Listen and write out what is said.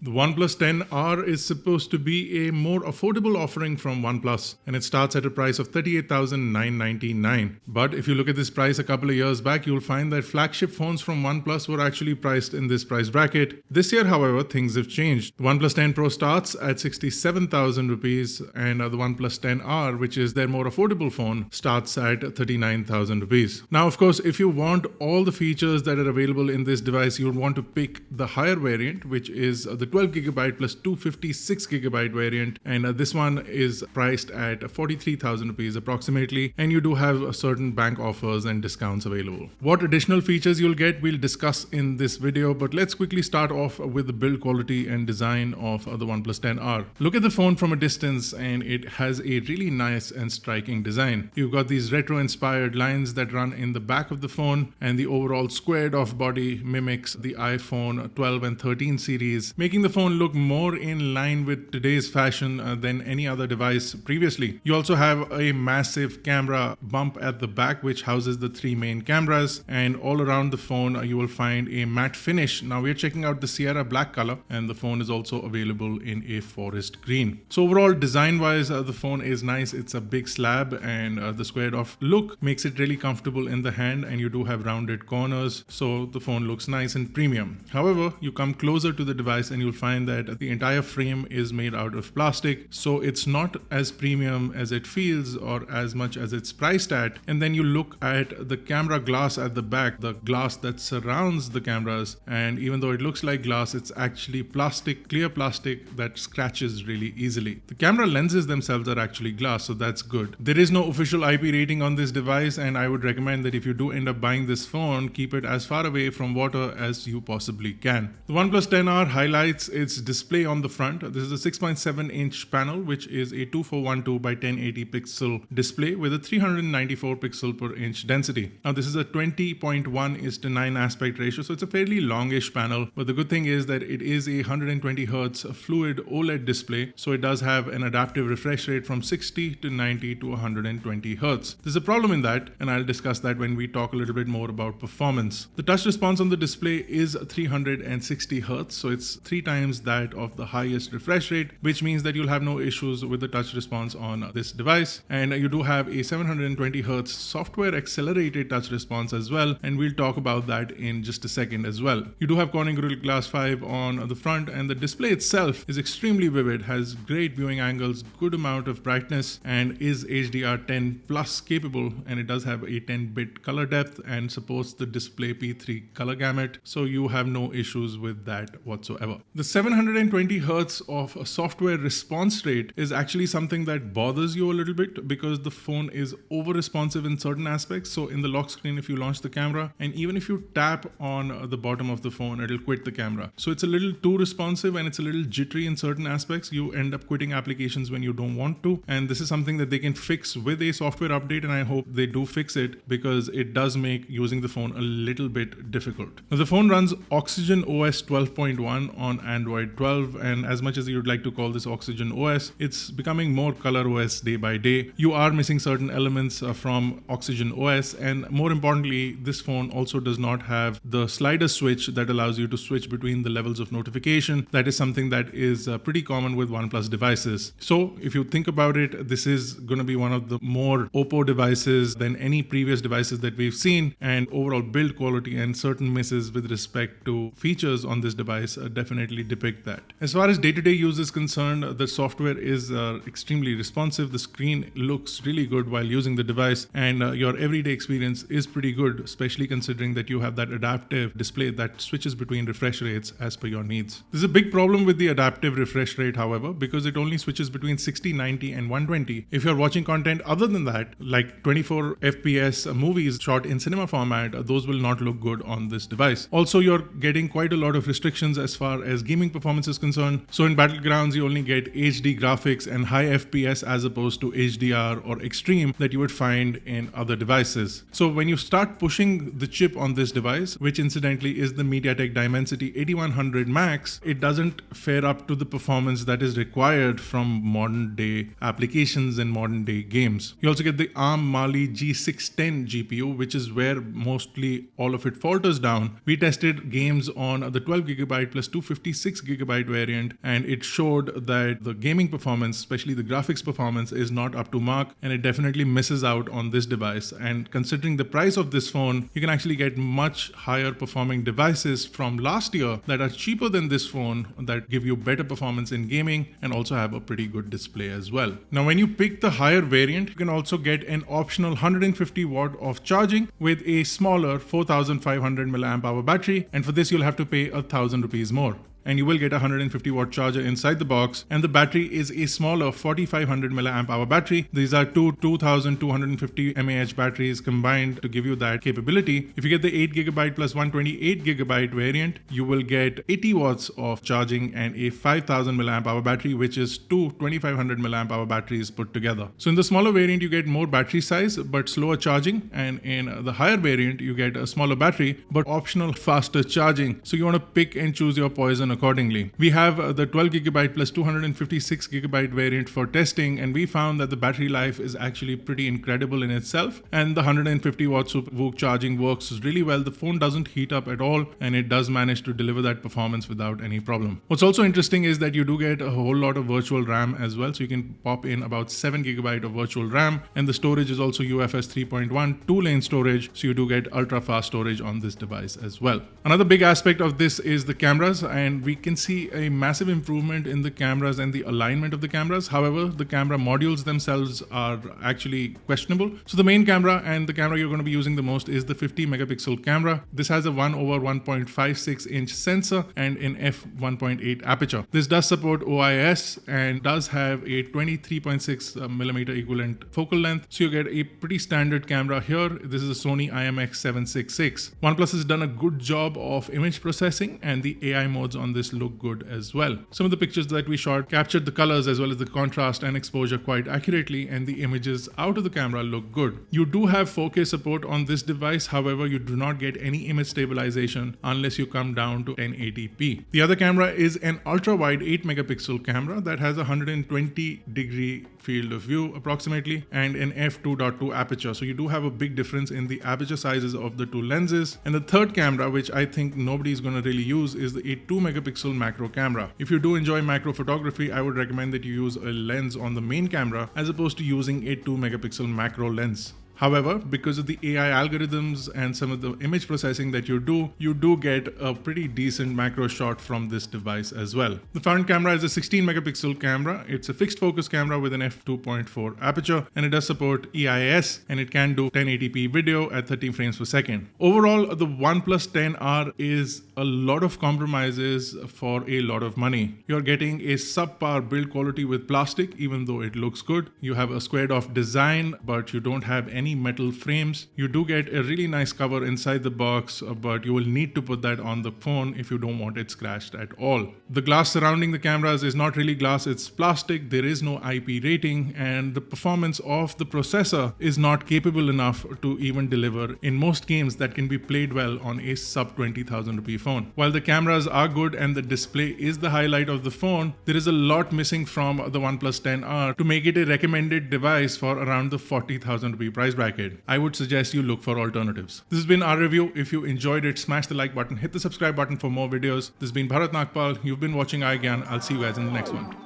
The OnePlus 10R is supposed to be a more affordable offering from OnePlus, and it starts at a price of $38,999. But if you look at this price a couple of years back, you'll find that flagship phones from OnePlus were actually priced in this price bracket. This year, however, things have changed. The OnePlus 10 Pro starts at 67,000 rupees, and the OnePlus 10R, which is their more affordable phone, starts at 39,000 rupees. Now, of course, if you want all the features that are available in this device, you would want to pick the higher variant, which is the 12GB plus 256GB variant, and this one is priced at 43,000 rupees approximately, and you do have certain bank offers and discounts available. What additional features you'll get, we'll discuss in this video, but let's quickly start off with the build quality and design of the OnePlus 10R. Look at the phone from a distance, and it has a really nice and striking design. You've got these retro-inspired lines that run in the back of the phone, and the overall squared-off body mimics the iPhone 12 and 13 series, making the phone look more in line with today's fashion than any other device previously. You also have a massive camera bump at the back, which houses the three main cameras, and all around the phone you will find a matte finish. Now we're checking out the Sierra black color, and the phone is also available in a forest green. So overall, design-wise, the phone is nice. It's a big slab, and the squared-off look makes it really comfortable in the hand, and you do have rounded corners, so the phone looks nice and premium. However, you come closer to the device and you'll find that the entire frame is made out of plastic, so it's not as premium as it feels or as much as it's priced at. And then you look at the camera glass at the back, the glass that surrounds the cameras, and even though it looks like glass, it's actually plastic, clear plastic that scratches really easily. The camera lenses themselves are actually glass, so that's good. There is no official IP rating on this device, and I would recommend that if you do end up buying this phone, keep it as far away from water as you possibly can. The OnePlus 10R highlights its display on the front. This is a 6.7-inch panel, which is a 2412 by 1080 pixel display with a 394 pixel per inch density. Now this is a 20.1:9 aspect ratio, so it's a fairly longish panel, but the good thing is that it is a 120 Hz fluid OLED display, so it does have an adaptive refresh rate from 60 to 90 to 120 Hz. There's a problem in that, and I'll discuss that when we talk a little bit more about performance. The touch response on the display is 360 Hz, so it's 3 times that of the highest refresh rate, which means that you'll have no issues with the touch response on this device. And you do have a 720 Hz software accelerated touch response as well, and we'll talk about that in just a second as well. You do have Corning Gorilla Glass 5 on the front, and the display itself is extremely vivid, has great viewing angles, good amount of brightness, and is HDR10 plus capable, and it does have a 10-bit color depth and supports the display P3 color gamut, so you have no issues with that whatsoever. The 720 Hz of a software response rate is actually something that bothers you a little bit because the phone is over responsive in certain aspects. So in the lock screen, if you launch the camera, and even if you tap on the bottom of the phone, it'll quit the camera. So it's a little too responsive and it's a little jittery in certain aspects. You end up quitting applications when you don't want to, and this is something that they can fix with a software update, and I hope they do fix it because it does make using the phone a little bit difficult. Now, the phone runs Oxygen OS 12.1 on Android 12, and as much as you'd like to call this Oxygen OS, it's becoming more Color OS day by day. You are missing certain elements from Oxygen OS, and more importantly, this phone also does not have the slider switch that allows you to switch between the levels of notification. That is something that is pretty common with OnePlus devices. So if you think about it, this is going to be one of the more Oppo devices than any previous devices that we've seen, and overall build quality and certain misses with respect to features on this device definitely depict that. As far as day-to-day use is concerned, the software is extremely responsive. The screen looks really good while using the device, and your everyday experience is pretty good, especially considering that you have that adaptive display that switches between refresh rates as per your needs. There's a big problem with the adaptive refresh rate, however, because it only switches between 60, 90 and 120. If you're watching content other than that, like 24 FPS movies shot in cinema format, those will not look good on this device. Also, you're getting quite a lot of restrictions as far as gaming performance is concerned. So in Battlegrounds, you only get HD graphics and high FPS as opposed to HDR or Extreme that you would find in other devices. So when you start pushing the chip on this device, which incidentally is the MediaTek Dimensity 8100 Max, it doesn't fare up to the performance that is required from modern day applications and modern day games. You also get the ARM Mali G610 GPU, which is where mostly all of it falters down. We tested games on the 12GB plus 256 156GB variant, and it showed that the gaming performance, especially the graphics performance, is not up to mark, and it definitely misses out on this device. And considering the price of this phone, you can actually get much higher performing devices from last year that are cheaper than this phone, that give you better performance in gaming and also have a pretty good display as well. Now, when you pick the higher variant, you can also get an optional 150 watt of charging with a smaller 4500 mAh battery, and for this you'll have to pay ₹1,000 more. And you will get a 150 watt charger inside the box, and the battery is a smaller 4500 mAh battery. These are two 2250 mAh batteries combined to give you that capability. If you get the 8GB plus 128GB variant, you will get 80 watts of charging and a 5000 mAh battery, which is two 2500 mAh batteries put together. So in the smaller variant, you get more battery size but slower charging, and in the higher variant, you get a smaller battery but optional faster charging. So you want to pick and choose your poison accordingly. We have the 12GB plus 256GB variant for testing, and we found that the battery life is actually pretty incredible in itself, and the 150 watts of VOOC charging works really well. The phone doesn't heat up at all, and it does manage to deliver that performance without any problem. What's also interesting is that you do get a whole lot of virtual RAM as well, so you can pop in about 7GB of virtual RAM, and the storage is also UFS 3.1 2-lane storage, so you do get ultra fast storage on this device as well. Another big aspect of this is the cameras, and we can see a massive improvement in the cameras and the alignment of the cameras. However, the camera modules themselves are actually questionable. So the main camera, and the camera you're going to be using the most, is the 50 megapixel camera. This has a 1/1.56 inch sensor and an f1.8 aperture. This does support OIS and does have a 23.6 millimeter equivalent focal length. So you get a pretty standard camera here. This is a Sony IMX766. OnePlus has done a good job of image processing, and the AI modes on this look good as well. Some of the pictures that we shot captured the colors as well as the contrast and exposure quite accurately, and the images out of the camera look good. You do have 4K support on this device. However, you do not get any image stabilization unless you come down to 1080p. The other camera is an ultra wide 8 megapixel camera that has a 120-degree field of view approximately and an f2.2 aperture. So you do have a big difference in the aperture sizes of the two lenses. And the third camera, which I think nobody is going to really use, is the 2 megapixel macro camera. If you do enjoy macro photography, I would recommend that you use a lens on the main camera as opposed to using a 2 megapixel macro lens. However, because of the AI algorithms and some of the image processing that you do get a pretty decent macro shot from this device as well. The front camera is a 16 megapixel camera. It's a fixed focus camera with an f2.4 aperture, and it does support EIS, and it can do 1080p video at 30 frames per second. Overall, the OnePlus 10R is a lot of compromises for a lot of money. You're getting a subpar build quality with plastic, even though it looks good. You have a squared off design, but you don't have any metal frames. You do get a really nice cover inside the box, but you will need to put that on the phone if you don't want it scratched at all. The glass surrounding the cameras is not really glass, it's plastic. There is no IP rating, and the performance of the processor is not capable enough to even deliver in most games that can be played well on a sub 20,000 rupee phone. While the cameras are good and the display is the highlight of the phone, there is a lot missing from the OnePlus 10R to make it a recommended device for around the 40,000 rupee price bracket. I would suggest you look for alternatives. This has been our review. If you enjoyed it, smash the like button, hit the subscribe button for more videos. This has been Bharat Nagpal. You've been watching iGyaan. I'll see you guys in the next one.